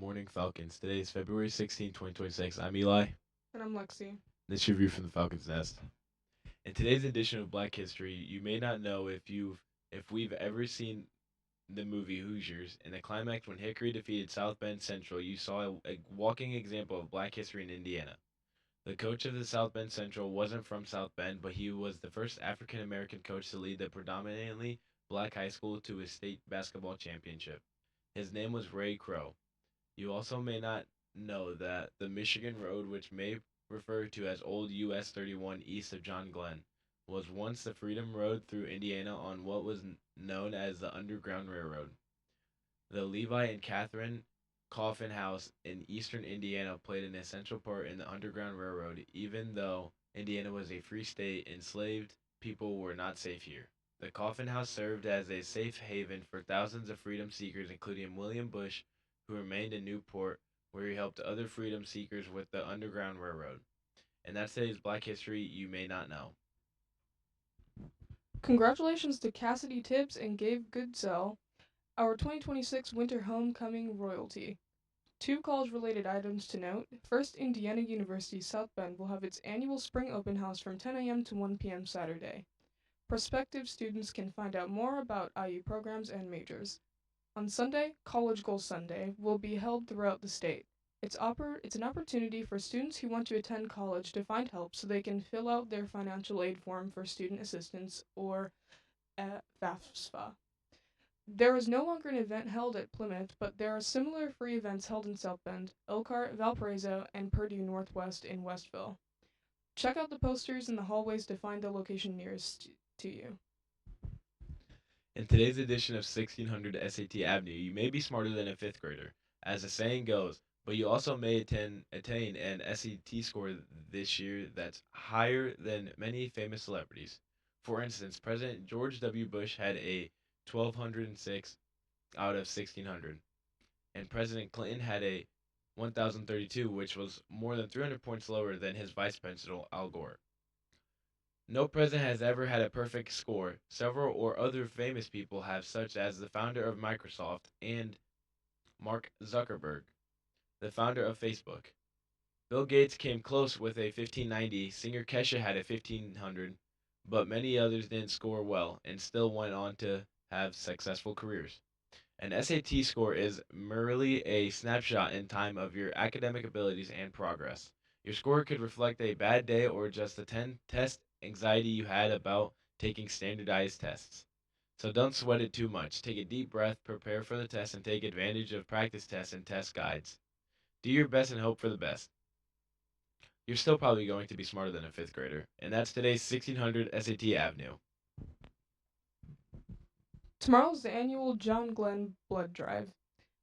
Morning Falcons. Today is February 16, 2026. I'm Eli. And I'm Lexi. This review from the Falcons Nest. In today's edition of Black History, you may not know if we've ever seen the movie Hoosiers. In the climax when Hickory defeated South Bend Central, you saw a walking example of Black history in Indiana. The coach of the South Bend Central wasn't from South Bend, but he was the first African American coach to lead the predominantly black high school to a state basketball championship. His name was Ray Crow. You also may not know that the Michigan Road, which may refer to as Old US 31 east of John Glenn, was once the Freedom Road through Indiana on what was known as the Underground Railroad. The Levi and Catherine Coffin House in eastern Indiana played an essential part in the Underground Railroad, even though Indiana was a free state, enslaved people were not safe here. The Coffin House served as a safe haven for thousands of freedom seekers, including William Bush, who remained in Newport, where he helped other freedom seekers with the Underground Railroad. And that's today's Black History you may not know. Congratulations to Cassidy Tibbs and Gabe Goodsell, our 2026 Winter Homecoming royalty. Two college related items to note. First, Indiana University South Bend will have its annual spring open house from 10 a.m. to 1 p.m. Saturday. Prospective students can find out more about IU programs and majors. On Sunday, College Goal Sunday will be held throughout the state. It's an opportunity for students who want to attend college to find help so they can fill out their financial aid form for student assistance or FAFSA. There is no longer an event held at Plymouth, but there are similar free events held in South Bend, Elkhart, Valparaiso, and Purdue Northwest in Westville. Check out the posters in the hallways to find the location nearest to you. In today's edition of 1600 SAT Avenue, you may be smarter than a fifth grader, as the saying goes, but you also may attain an SAT score this year that's higher than many famous celebrities. For instance, President George W. Bush had a 1206 out of 1600, and President Clinton had a 1032, which was more than 300 points lower than his vice president Al Gore. No president has ever had a perfect score. Several or other famous people have, such as the founder of Microsoft and Mark Zuckerberg, the founder of Facebook. Bill Gates came close with a 1590, singer Kesha had a 1500, but many others didn't score well and still went on to have successful careers. An SAT score is merely a snapshot in time of your academic abilities and progress. Your score could reflect a bad day or just the 10 test anxiety you had about taking standardized tests. So don't sweat it too much. Take a deep breath, prepare for the test, and take advantage of practice tests and test guides. Do your best and hope for the best. You're still probably going to be smarter than a fifth grader. And that's today's 1600 SAT Avenue. Tomorrow's the annual John Glenn Blood Drive.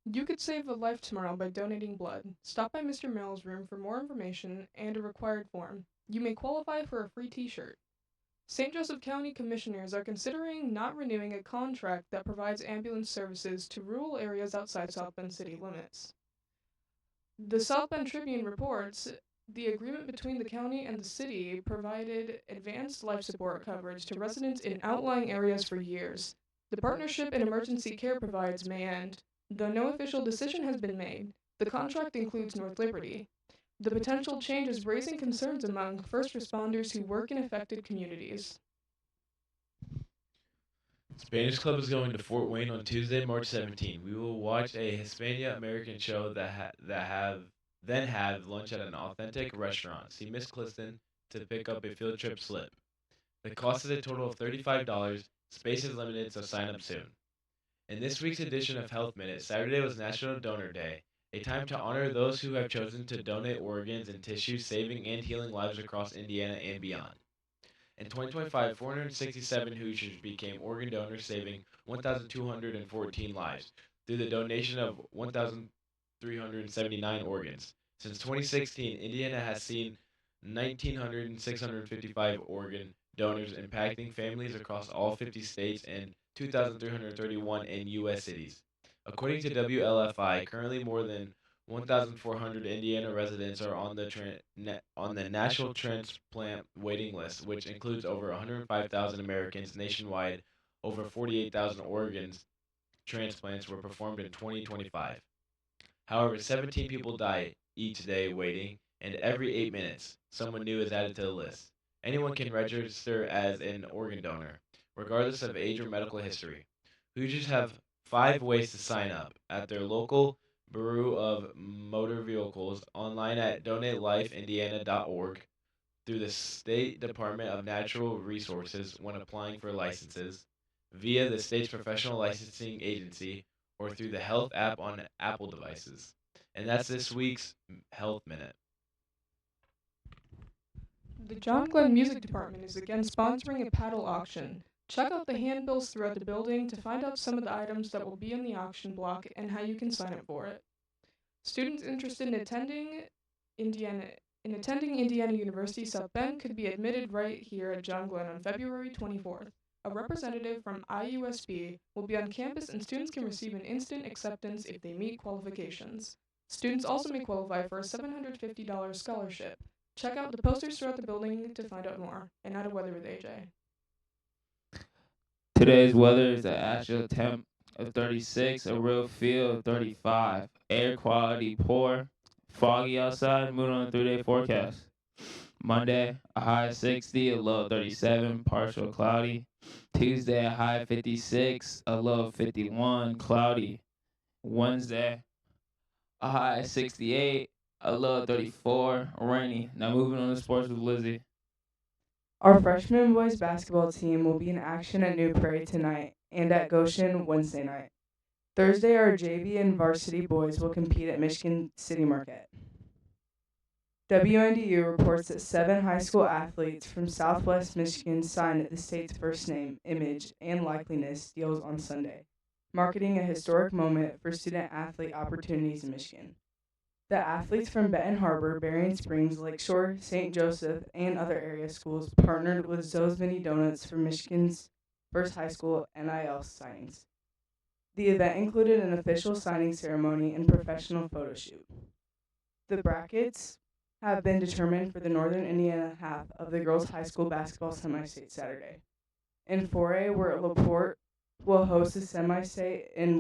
You could save a life tomorrow by donating blood. Stop by Mr. Mill's room for more information and a required form. You may qualify for a free t shirt. St. Joseph County Commissioners are considering not renewing a contract that provides ambulance services to rural areas outside South Bend city limits. The South Bend Tribune reports the agreement between the county and the city provided advanced life support coverage to residents in outlying areas for years. The partnership and emergency care provides may end, though no official decision has been made. The contract includes North Liberty. The potential change is raising concerns among first responders who work in affected communities. Spanish Club is going to Fort Wayne on Tuesday, March 17. We will watch a Hispania American show that have lunch at an authentic restaurant. See Miss Clifton to pick up a field trip slip. The cost is a total of $35. Space is limited, so sign up soon. In this week's edition of Health Minute, Saturday was National Donor Day, a time to honor those who have chosen to donate organs and tissues, saving and healing lives across Indiana and beyond. In 2025, 467 Hoosiers became organ donors, saving 1,214 lives through the donation of 1,379 organs. Since 2016, Indiana has seen 1,955 organ donors, impacting families across all 50 states and 2,331 in U.S. cities. According to WLFI, currently more than 1,400 Indiana residents are on on the National Transplant Waiting List, which includes over 105,000 Americans nationwide. Over 48,000 organs transplants were performed in 2025. However, 17 people die each day waiting, and every 8 minutes, someone new is added to the list. Anyone can register as an organ donor, regardless of age or medical history. Hoosiers have 5 ways to sign up: at their local Bureau of Motor Vehicles, online at donatelifeindiana.org, through the State Department of Natural Resources when applying for licenses, via the state's professional licensing agency, or through the health app on Apple devices. And that's this week's Health Minute. The John Glenn Music Department is again sponsoring a paddle auction. Check out the handbills throughout the building to find out some of the items that will be in the auction block and how you can sign up for it. Students interested Indiana in attending Indiana University South Bend could be admitted right here at John Glenn on February 24th. A representative from IUSB will be on campus and students can receive an instant acceptance if they meet qualifications. Students also may qualify for a $750 scholarship. Check out the posters throughout the building to find out more. And now to weather with AJ. Today's weather is an actual temp of 36, a real feel of 35. Air quality poor, foggy outside, moving on a 3-day forecast. Monday, a high of 60, a low of 37, partial cloudy. Tuesday, a high of 56, a low of 51, cloudy. Wednesday, a high of 68, a low of 34, rainy. Now moving on to sports with Lizzie. Our freshman boys basketball team will be in action at New Prairie tonight and at Goshen Wednesday night. Thursday, our JV and varsity boys will compete at Michigan City Marquette. WNDU reports that 7 high school athletes from Southwest Michigan signed the state's first name, image, and likeliness deals on Sunday, marking a historic moment for student-athlete opportunities in Michigan. The athletes from Benton Harbor, Berrien Springs, Lakeshore, St. Joseph, and other area schools partnered with Zoe's Mini Donuts for Michigan's first high school NIL signings. The event included an official signing ceremony and professional photo shoot. The brackets have been determined for the Northern Indiana half of the girls' high school basketball semi-state Saturday. In 4A, where LaPorte will host the semi-state and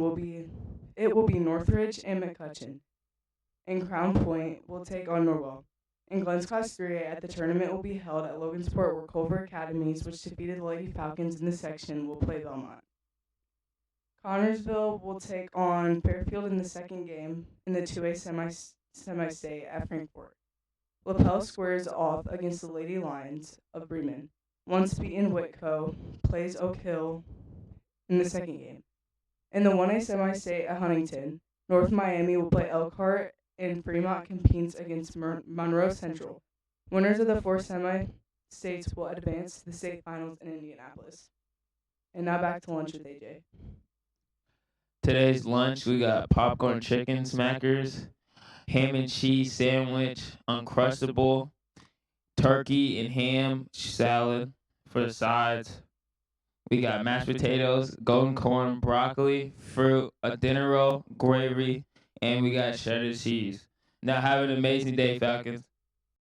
it will be Northridge and McCutcheon. And Crown Point will take on Norwell. In Glenn's Class 3A, at the tournament will be held at Logansport, where Culver Academies, which defeated the Lady Falcons in the section, will play Belmont. Connorsville will take on Fairfield in the second game in the 2A semi-state at Frankfort. LaPel squares off against the Lady Lions of Bremen. Once beaten Whitco plays Oak Hill in the second game. In the 1A semi-state at Huntington, North Miami will play Elkhart, and Fremont competes against Monroe Central. Winners of the 4 semi-states will advance to the state finals in Indianapolis. And now back to lunch with AJ. Today's lunch, we got popcorn chicken smackers, ham and cheese sandwich, Uncrustable, turkey and ham salad for the sides. We got mashed potatoes, golden corn, broccoli, fruit, a dinner roll, gravy, and we got cheddar cheese. Now have an amazing day, Falcons.